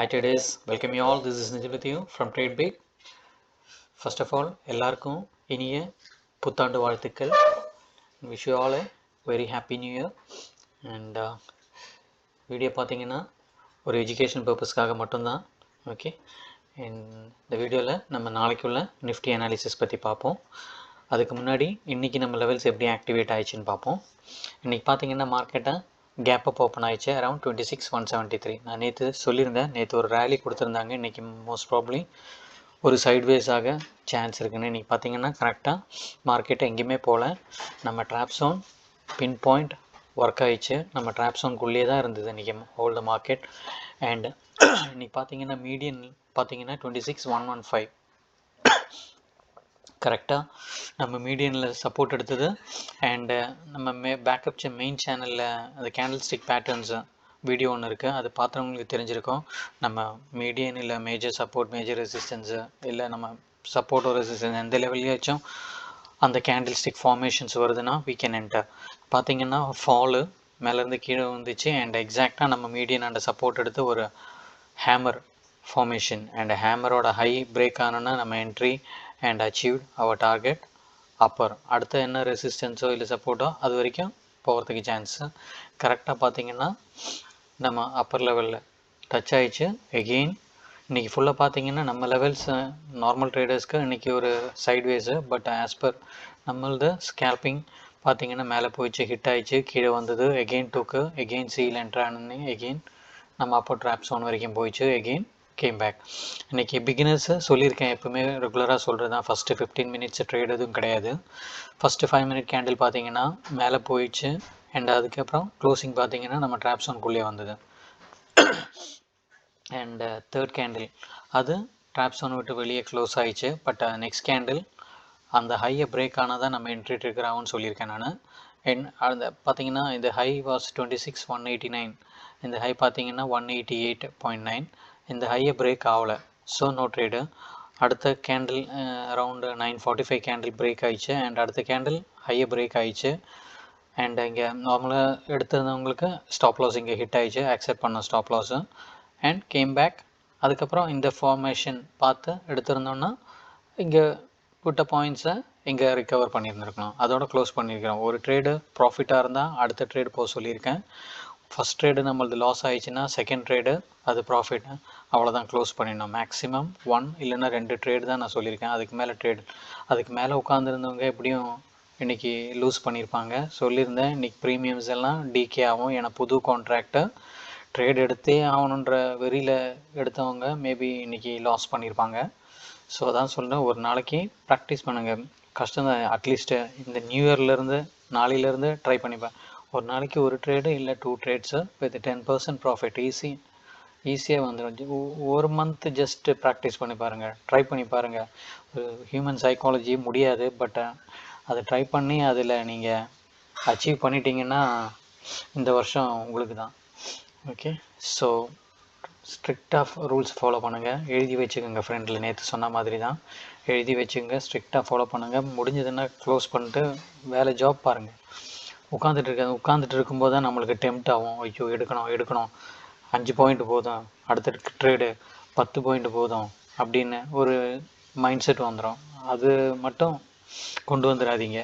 Hi traders, welcome you all. This is Nijil with you from TradeBig. First of all, எல்லாருக்கும் இனிய புத்தாண்டு வாழ்த்துக்கள். Wish you all a very happy new year. And video பார்த்தீங்கன்னா ஒரு education பர்பஸ்க்காக மட்டும்தான். Okay, இந்த வீடியோவில் நம்ம நாளைக்குள்ள நிஃப்டி அனாலிசிஸ் பற்றி பார்ப்போம். அதுக்கு முன்னாடி இன்றைக்கி நம்ம லெவல்ஸ் எப்படி ஆக்டிவேட் ஆயிடுச்சுன்னு பார்ப்போம். இன்றைக்கி பார்த்தீங்கன்னா மார்க்கெட்டை கேப் அப் ஓப்பன் ஆயிடுச்சு அரௌண்ட் 26,173. நான் நேற்று சொல்லியிருந்தேன், நேற்று ஒரு ரேலி கொடுத்துருந்தாங்க. இன்றைக்கி மோஸ்ட் ப்ராப்ளி ஒரு சைட்வேஸாக சான்ஸ் இருக்குன்னு. இன்றைக்கி பார்த்தீங்கன்னா கரெக்டாக மார்க்கெட்டை எங்கேயுமே போகல. நம்ம drop zone pinpoint work ஆயிடுச்சு. நம்ம ட்ராப் ஜோனுக்குள்ளேயே தான் இருந்தது இன்றைக்கி ஹோல் த மார்க்கெட். அண்ட் இன்றைக்கி பார்த்தீங்கன்னா மீடியன் பார்த்தீங்கன்னா 26,115 கரெக்டாக நம்ம மீடியனில் சப்போர்ட் எடுத்தது. அண்டு நம்ம பேக்கப் மெயின் சேனலில் அந்த கேண்டில் ஸ்டிக் பேட்டர்ன்ஸு வீடியோ ஒன்று இருக்குது, அது பார்த்தவங்களுக்கு தெரிஞ்சிருக்கும். நம்ம மீடியன் இல்லை மேஜர் சப்போர்ட் மேஜர் ரெசிஸ்டன்ஸு இல்லை நம்ம சப்போர்ட்டோ ரெசிஸ்டன்ஸ் எந்த லெவல்லையாச்சும் அந்த கேண்டில் ஸ்டிக் ஃபார்மேஷன்ஸ் வருதுன்னா we can enter. பார்த்திங்கன்னா ஃபாலு மேலேருந்து கீழே வந்துச்சு அண்ட் எக்ஸாக்டாக நம்ம மீடியன் அண்ட் சப்போர்ட் எடுத்து ஒரு ஹேமர் ஃபார்மேஷன் அண்ட் ஹேமரோட ஹை பிரேக் ஆனோன்னா நம்ம entry and achieved our target upper. அடுத்த என்ன ரெசிஸ்டன்ஸோ இல்லை சப்போர்ட்டோ அது வரைக்கும் போகிறதுக்கு சான்ஸு. கரெக்டாக பார்த்திங்கன்னா நம்ம அப்பர் லெவலில் டச் ஆகிடுச்சு. எகெயின் இன்றைக்கி ஃபுல்லாக பார்த்திங்கன்னா நம்ம லெவல்ஸ் நார்மல் ட்ரேடர்ஸ்க்கு இன்றைக்கி ஒரு சைட்வேஸு. பட் ஆஸ் பர் நம்மளது ஸ்கேல்பிங் பார்த்திங்கன்னா மேலே போயிடுச்சு, ஹிட் ஆகிடுச்சு, கீழே வந்தது, எகெயின் டூக்கு எகெயின் சீல் என்ட்ரானு எகெயின் நம்ம அப்போ ட்ராப் ஜோன் வரைக்கும் போயிடுச்சு, எகெயின் கேம் பேக். இன்றைக்கி பிகினர்ஸு சொல்லியிருக்கேன், எப்போவுமே ரெகுலராக சொல்கிறது தான், ஃபஸ்ட்டு 15 மினிட்ஸ் ட்ரேட் எதுவும் கிடையாது. ஃபஸ்ட்டு 5 மினிட் கேண்டில் பார்த்தீங்கன்னா மேலே போயிடுச்சு அண்ட் அதுக்கப்புறம் க்ளோசிங் பார்த்தீங்கன்னா நம்ம ட்ராப் ஜோனுக்குள்ளே வந்தது. அண்ட் தேர்ட் கேண்டில் அது ட்ராப் ஜோனை விட்டு வெளியே க்ளோஸ் ஆகிடுச்சு. பட் நெக்ஸ்ட் கேண்டில் அந்த ஹையை பிரேக் ஆனால் தான் நம்ம என்ட்ரி ட்ரிகர் ஆகும்னு சொல்லியிருக்கேன் நான். அந்த பார்த்தீங்கன்னா இந்த ஹை வாஸ் 26,189. இந்த ஹை பார்த்தீங்கன்னா 188.9. இந்த ஹையை பிரேக் ஆகலை, ஸோ நோ ட்ரேடு. அடுத்த கேண்டில் அரவுண்டு 9:45 கேண்டில் பிரேக் ஆகிடுச்சு அண்ட் அடுத்த கேண்டில் ஹையை பிரேக் ஆகிடுச்சு. அண்ட் இங்கே நார்மலாக எடுத்திருந்தவங்களுக்கு ஸ்டாப் லாஸ் இங்கே ஹிட் ஆகிடுச்சு, அக்செப்ட் பண்ண stop loss and came back. அதுக்கப்புறம் இந்த ஃபார்மேஷன் பார்த்து எடுத்திருந்தோன்னா இங்கே விட்ட பாயிண்ட்ஸை இங்கே ரிகவர் பண்ணியிருந்துருக்கணும், அதோட க்ளோஸ் பண்ணியிருக்கிறோம். ஒரு ட்ரேடு ப்ராஃபிட்டாக இருந்தால் அடுத்த ட்ரேடு போக சொல்லியிருக்கேன். ஃபஸ்ட் ட்ரேடு நம்மளது லாஸ் ஆகிடுச்சுன்னா செகண்ட் ட்ரேடு அது ப்ராஃபிட், அவ்வளோதான் க்ளோஸ் பண்ணிடணும். மேக்ஸிமம் 1 இல்லைன்னா 2 ட்ரேடு தான் நான் சொல்லியிருக்கேன். அதுக்கு மேலே உட்காந்துருந்தவங்க எப்படியும் இன்றைக்கி லூஸ் பண்ணியிருப்பாங்க. சொல்லியிருந்தேன் இன்றைக்கி ப்ரீமியம்ஸ் எல்லாம் டிகே ஆகும், ஏன்னா புது கான்ட்ராக்டை ட்ரேட் எடுத்தே ஆகணுன்ற வெறியில் எடுத்தவங்க மேபி இன்றைக்கி லாஸ் பண்ணியிருப்பாங்க. ஸோ அதான் சொல்கிறேன், ஒரு நாளைக்கு ப்ராக்டிஸ் பண்ணுங்கள். கஷ்டம் தான், அட்லீஸ்ட்டு இந்த நியூ இயர்லேருந்து நாளையிலேருந்து ட்ரை பண்ணிப்பேன். ஒரு நாளைக்கு ஒரு ட்ரேடு இல்லை 2 ட்ரேட்ஸு வித் 10% ப்ராஃபிட் ஈஸியாக வந்துடும். ஒரு மந்த்து ஜஸ்ட்டு ப்ராக்டிஸ் பண்ணி பாருங்கள், ட்ரை பண்ணி பாருங்கள். ஹியூமன் சைக்காலஜி முடியாது, பட் அதை ட்ரை பண்ணி அதில் நீங்கள் அச்சீவ் பண்ணிட்டீங்கன்னா இந்த வருஷம் உங்களுக்கு தான். ஓகே, ஸோ ஸ்ட்ரிக்டாக ரூல்ஸ் ஃபாலோ பண்ணுங்கள், எழுதி வச்சுக்கோங்க. ஃப்ரெண்டில் நேற்று சொன்ன மாதிரி தான் எழுதி வச்சுக்கோங்க, ஸ்ட்ரிக்டாக ஃபாலோ பண்ணுங்கள். முடிஞ்சதுன்னா க்ளோஸ் பண்ணிட்டு வேலை ஜாப் பாருங்கள். உட்காந்துட்டு இருக்கும்போது தான் நம்மளுக்கு டெம்ப்ட் ஆகும், ஐயோ எடுக்கணும் 5 பாயிண்ட் போதும், அடுத்த ட்ரேடு 10 பாயிண்ட் போதும் அப்படின்னு ஒரு மைண்ட் செட் வந்துடும். அது மட்டும் கொண்டு வந்துடாதீங்க.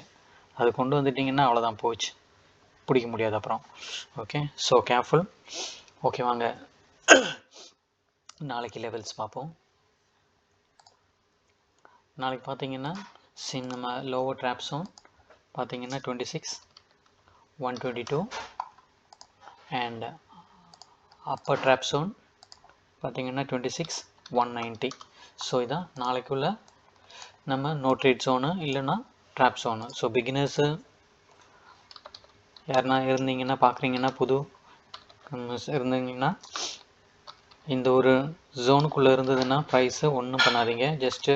அது கொண்டு வந்துட்டிங்கன்னா அவ்வளோதான், போச்சு, பிடிக்க முடியாது அப்புறம். Okay, so careful. ஓகே, வாங்க நாளைக்கு லெவல்ஸ் பார்ப்போம். நாளைக்கு பார்த்தீங்கன்னா நம்ம லோவர் ட்ராப் ஜோன் பார்த்தீங்கன்னா 26,122 அண்ட் அப்பர் ட்ராப் ஜோன் பார்த்தீங்கன்னா 26,190. ஸோ இதான் நாளைக்குள்ள நம்ம நோ ட்ரேட் ஜோனு இல்லைன்னா ட்ராப் ஜோனு. ஸோ பிகினர்ஸு யாருனா இருந்தீங்கன்னா பார்க்குறீங்கன்னா புது இருந்தீங்கன்னா இந்த ஒரு ஜோனுக்குள்ளே இருந்ததுன்னா ப்ரைஸு ஒன்றும் பண்ணாதீங்க, ஜஸ்ட்டு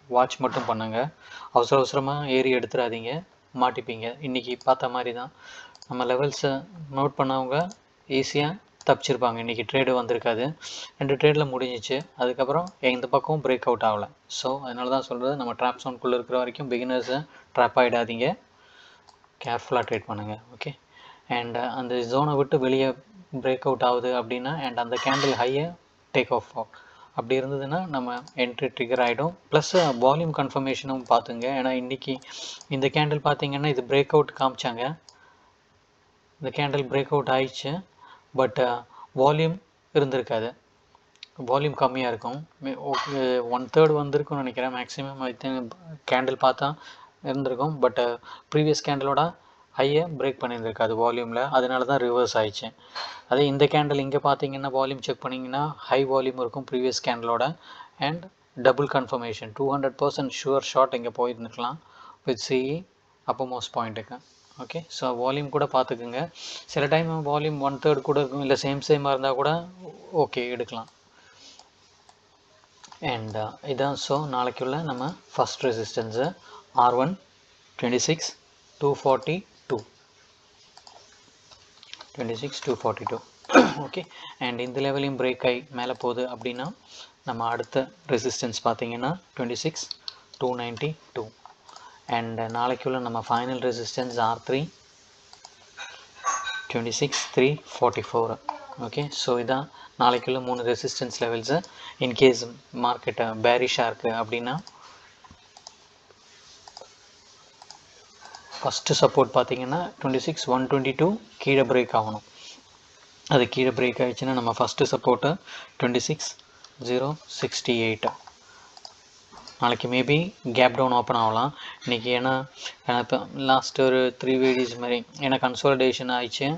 வாட்ச் மட்டும் பண்ணுங்கள். அவசரமாக ஏறி எடுத்துடாதீங்க, மாட்டிப்பீங்க. இன்றைக்கி பார்த்த மாதிரி தான் நம்ம லெவல்ஸை நோட் பண்ணவங்க ஈஸியாக தப்பிச்சிருப்பாங்க. இன்றைக்கி ட்ரேடு வந்திருக்காது, 2 ட்ரேடில் முடிஞ்சிச்சு. அதுக்கப்புறம் இந்த பக்கம் பிரேக் அவுட் ஆகலை. ஸோ அதனால தான் சொல்கிறது, நம்ம ட்ராப் ஜோனுக்குள்ளே இருக்கிற வரைக்கும் பிகினர்ஸை ட்ராப் ஆகிடாதீங்க, கேர்ஃபுல்லாக ட்ரேட் பண்ணுங்கள். ஓகே, அண்ட் அந்த ஜோனை விட்டு வெளியே பிரேக் அவுட் ஆகுது அப்படின்னா அண்ட் அந்த கேண்டில் ஹையை டேக் ஆஃப் அப்படி இருந்ததுன்னா நம்ம என்ட்ரி ட்ரிகர் ஆகிடும். ப்ளஸ் வால்யூம் கன்ஃபர்மேஷனும் பார்த்துங்க. ஏன்னா இன்றைக்கி இந்த கேண்டில் பார்த்தீங்கன்னா இது பிரேக் அவுட் காமிச்சாங்க, இந்த கேண்டில் பிரேக் அவுட் ஆயிடுச்சு. பட் வால்யூம் இருந்திருக்காது, வால்யூம் கம்மியாக இருக்கும். ஓகே 1/3 வந்திருக்கும்னு நினைக்கிறேன் மேக்ஸிமம். கேண்டில் பார்த்தா இருந்திருக்கும். பட் ப்ரீவியஸ் கேண்டிலோட ஹையை பிரேக் பண்ணியிருந்திருக்காது வால்யூமில், அதனால தான் ரிவர்ஸ் ஆயிடுச்சு. அதே இந்த கேண்டில் இங்கே பார்த்தீங்கன்னா வால்யூம் செக் பண்ணிங்கன்னா ஹை வால்யூம் இருக்கும் ப்ரீவியஸ் கேண்டிலோட. And double confirmation 200% sure shot இங்கே போயிருந்துருக்கலாம் வித் சிஇ அப்போ மோஸ்ட் பாயிண்ட்டுக்கு. ஓகே, ஸோ வால்யூம் கூட பார்த்துக்குங்க. சில டைம் வால்யூம் 1/3 கூட இருக்கும், இல்லை சேமாக இருந்தால் கூட ஓகே எடுக்கலாம். அண்ட் இதான் ஸோ நாளைக்குள்ள நம்ம first resistance R1 26 242 26 242. Okay, and இந்த லெவலையும் பிரேக் ஆகி மேலே போகுது அப்படின்னா நம்ம அடுத்த ரெசிஸ்டன்ஸ் பார்த்தீங்கன்னா 26 292. அண்ட் நாளைக்குள்ள நம்ம final resistance R3 26 344. Okay, so இதான் நாளைக்குள்ள 3 ரெசிஸ்டன்ஸ் லெவல்ஸு. இன்கேஸ் மார்க்கெட்டை பேரிஷாக இருக்குது அப்படின்னா ஃபஸ்ட்டு சப்போர்ட் பார்த்தீங்கன்னா 26 122 கீழே பிரேக் ஆகணும். அது கீழே பிரேக் ஆகிடுச்சுன்னா நம்ம ஃபஸ்ட்டு சப்போர்ட்டு 26 068. நாளைக்கு மேபி கேப் டவுன் ஓப்பன் ஆகலாம் இன்றைக்கி. ஏன்னா இப்போ லாஸ்ட் ஒரு 3 வீடியோஸ் மாதிரி ஏன்னா கன்சாலிடேஷன் ஆயிடுச்சு.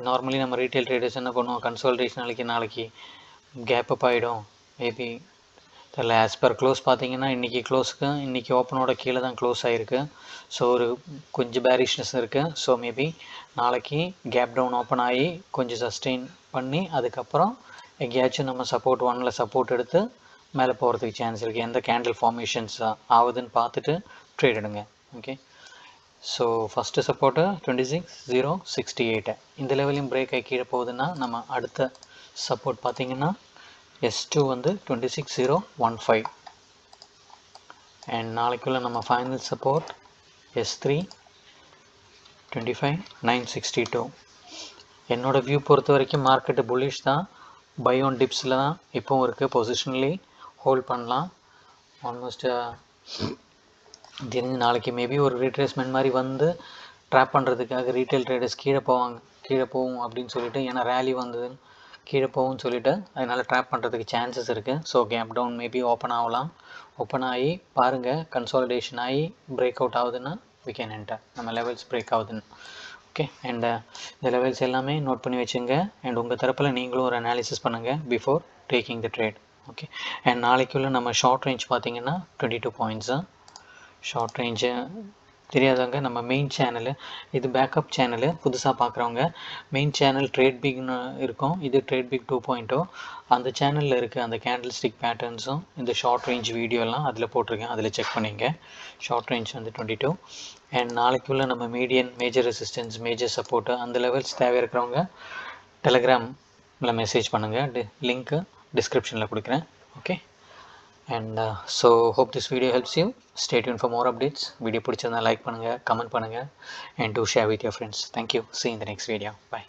நார்மலி நம்ம ரீட்டைல் ட்ரேடர்ஸ் என்ன பண்ணுவோம், கன்சாலிடேஷன் நாளைக்கு கேப் அப் ஆகிடும் மேபி தெரியல. ஆஸ் பர் க்ளோஸ் பார்த்தீங்கன்னா இன்றைக்கி க்ளோஸுக்கு இன்றைக்கி ஓப்பனோட கீழே தான் க்ளோஸ் ஆகிருக்கு. ஸோ ஒரு கொஞ்சம் பேரிஷ்னஸ் இருக்குது. ஸோ மேபி நாளைக்கு கேப் டவுன் ஓப்பன் ஆகி கொஞ்சம் சஸ்டெயின் பண்ணி அதுக்கப்புறம் எங்கேயாச்சும் நம்ம சப்போர்ட் 1ல் சப்போர்ட் எடுத்து மேலே போகிறதுக்கு சான்ஸ் இருக்குது. எந்த கேண்டில் ஃபார்மேஷன்ஸ் ஆகுதுன்னு பார்த்துட்டு ட்ரேட் எடுங்க. Okay, so first support 26 068. இந்த லெவலையும் பிரேக் ஆகி கீழே போகுதுன்னா நம்ம அடுத்த சப்போர்ட் பார்த்திங்கன்னா S2 வந்து 26 015. அண்ட் நாளைக்குள்ள நம்ம ஃபைனல் சப்போர்ட் S3 25 962. என்னோடய வியூ பொறுத்த வரைக்கும் மார்க்கெட்டு புல்லிஷ் தான், பை ஆன் டிப்ஸில் தான் இப்போவும் இருக்குது. பொசிஷனலி ஹோல்ட் பண்ணலாம். ஆல்மோஸ்ட் தெரிஞ்சு நாளைக்கு மேபி ஒரு ரீட்ரேஸ்மெண்ட் மாதிரி வந்து ட்ராப் பண்ணுறதுக்காக ரீட்டைல் ட்ரேடர்ஸ் கீழே போவோம் அப்படின்னு சொல்லிட்டு, ஏன்னா ரேலி வந்தது கீழே போகும்னு சொல்லிவிட்டு அதனால் ட்ராப் பண்ணுறதுக்கு சான்சஸ் இருக்குது. So gap down maybe open ஆகலாம். ஓப்பன் ஆகி பாருங்கள், கன்சாலிடேஷன் ஆகி பிரேக் அவுட் ஆகுதுன்னா we can enter, நம்ம லெவல்ஸ் பிரேக் ஆகுதுன்னு. ஓகே, அண்ட் இந்த லெவல்ஸ் எல்லாமே நோட் பண்ணி வச்சுங்க. அண்ட் உங்கள் தரப்பில் நீங்களும் ஒரு அனாலிசிஸ் பண்ணுங்கள் before taking the trade. Okay, and நாளைக்குள்ளே நம்ம ஷார்ட் ரேஞ்ச் பார்த்தீங்கன்னா 22 பாயிண்ட்ஸு. ஷார்ட் ரேஞ்சு தெரியாதவங்க நம்ம மெயின் சேனலு, இது பேக்கப் சேனலு, புதுசாக பார்க்குறவங்க மெயின் சேனல் ட்ரேட் பிக்னு இருக்கும், இது ட்ரேட் பிக் 2.0. அந்த சேனலில் இருக்குது அந்த கேண்டில் ஸ்டிக் பேட்டர்ன்ஸும் இந்த ஷார்ட் ரேஞ்ச் வீடியோலாம் அதில் போட்டிருக்கேன், அதில் செக் பண்ணிங்க. ஷார்ட் ரேஞ்ச் வந்து 22. அண்ட் நாளைக்குள்ளே நம்ம median, major resistance, major support அந்த லெவல்ஸ் தேவை இருக்கிறவங்க டெலகிராமில் மெசேஜ் பண்ணுங்கள். லிங்க்கு டிஸ்கிரிப்ஷனில் கொடுக்குறேன். Okay, and so hope this video helps you. Stay tuned for more updates. Video பிடிச்சிருந்தா லைக் பண்ணுங்கள், கமெண்ட் பண்ணுங்கள், and do share with your friends. Thank you. See you in the next video. Bye.